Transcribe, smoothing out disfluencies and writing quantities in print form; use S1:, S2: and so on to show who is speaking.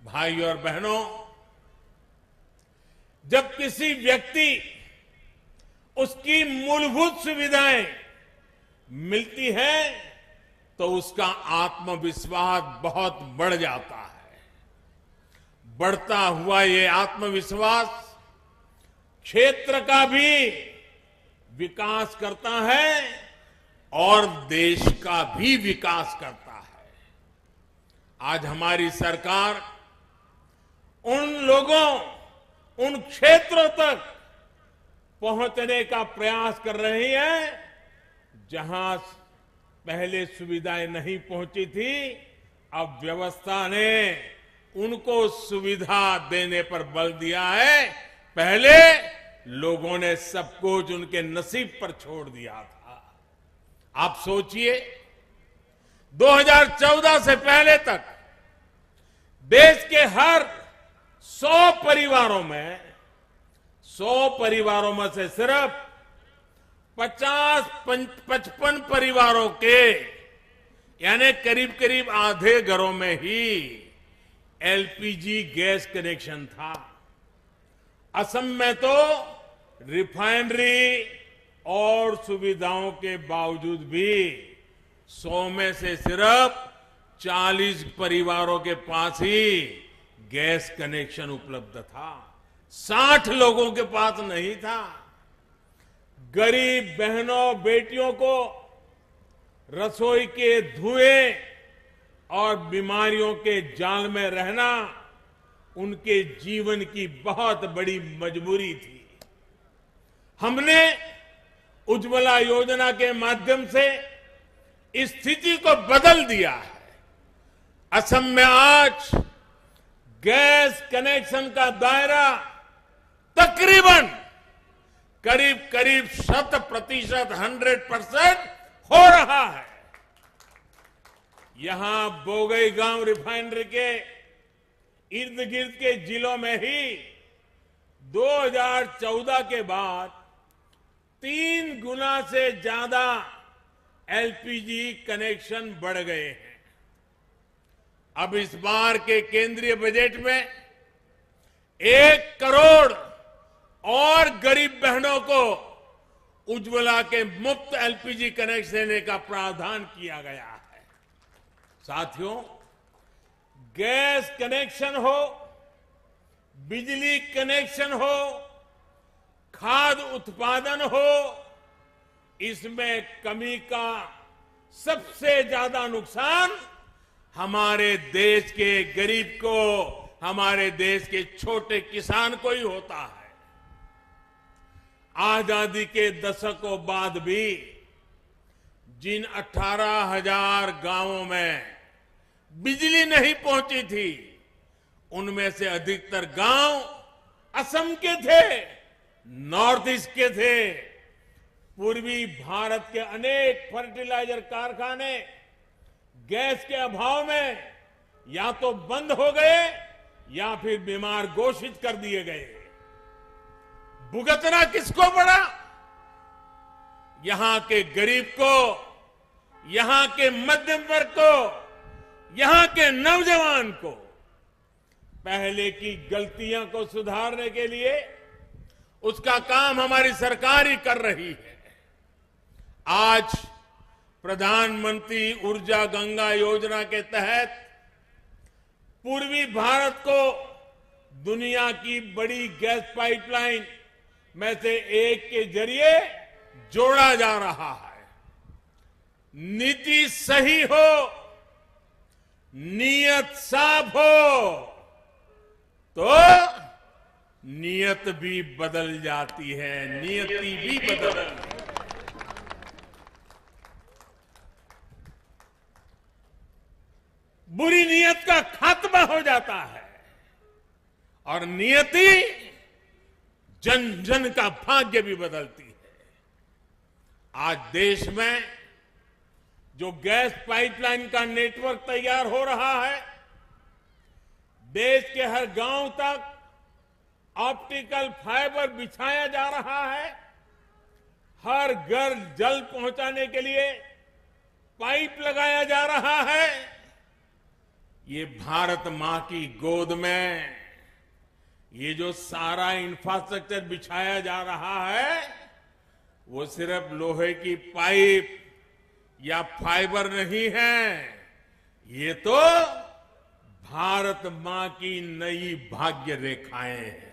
S1: भाइयों और बहनों, जब किसी व्यक्ति उसकी मूलभूत सुविधाएं मिलती है तो उसका आत्मविश्वास बहुत बढ़ जाता है। बढ़ता हुआ ये आत्मविश्वास क्षेत्र का भी विकास करता है और देश का भी विकास करता है। आज हमारी सरकार उन लोगों, उन क्षेत्रों तक पहुंचने का प्रयास कर रही है जहां पहले सुविधाएं नहीं पहुंची थी। अब व्यवस्था ने उनको सुविधा देने पर बल दिया है। पहले लोगों ने सब कुछ उनके नसीब पर छोड़ दिया था। आप सोचिए, 2014 से पहले तक देश के हर 100 परिवारों में से सिर्फ 50-55 परिवारों के, यानी करीब करीब आधे घरों में ही एलपीजी गैस कनेक्शन था। असम में तो रिफाइनरी और सुविधाओं के बावजूद भी 100 में से सिर्फ 40 परिवारों के पास ही गैस कनेक्शन उपलब्ध था। 60 लोगों के पास नहीं था। गरीब बहनों बेटियों को रसोई के धुएं और बीमारियों के जाल में रहना उनके जीवन की बहुत बड़ी मजबूरी थी। हमने उज्ज्वला योजना के माध्यम से इस स्थिति को बदल दिया है। असम में आज गैस कनेक्शन का दायरा तकरीबन करीब 100% हो रहा है। यहां बोगईगांव रिफाइनरी के इर्द गिर्द के जिलों में ही 2014 के बाद 3 गुना से ज्यादा एलपीजी कनेक्शन बढ़ गए हैं। अब इस बार के केंद्रीय बजट में 1 करोड़ और गरीब बहनों को उज्ज्वला के मुफ्त एलपीजी कनेक्शन देने का प्रावधान किया गया है। साथियों, गैस कनेक्शन हो, बिजली कनेक्शन हो, खाद्य उत्पादन हो, इसमें कमी का सबसे ज्यादा नुकसान हमारे देश के गरीब को, हमारे देश के छोटे किसान को ही होता है। आजादी के दशकों बाद भी जिन 18,000 गांवों में बिजली नहीं पहुंची थी, उनमें से अधिकतर गांव असम के थे, नॉर्थ ईस्ट के थे। पूर्वी भारत के अनेक फर्टिलाइजर कारखाने गैस के अभाव में या तो बंद हो गए या फिर बीमार घोषित कर दिए गए। भुगतना किसको पड़ा? यहां के गरीब को, यहां के मध्यम वर्ग को, यहां के नौजवान को। पहले की गलतियों को सुधारने के लिए उसका काम हमारी सरकार ही कर रही है। आज प्रधानमंत्री ऊर्जा गंगा योजना के तहत पूर्वी भारत को दुनिया की बड़ी गैस पाइपलाइन में से एक के जरिए जोड़ा जा रहा है। नीति सही हो, नीयत साफ हो तो नीयत भी बदल जाती है, नियति भी बदल जाती है। बुरी नीयत का खात्मा हो जाता है और नियति जन जन का भाग्य भी बदलती है। आज देश में जो गैस पाइपलाइन का नेटवर्क तैयार हो रहा है, देश के हर गांव तक ऑप्टिकल फाइबर बिछाया जा रहा है। हर घर जल पहुंचाने के लिए पाइप लगाया जा रहा है। ये भारत मां की गोद में ये जो सारा इंफ्रास्ट्रक्चर बिछाया जा रहा है वो सिर्फ लोहे की पाइप या फाइबर नहीं है, ये तो भारत मां की नई भाग्य रेखाएं हैं।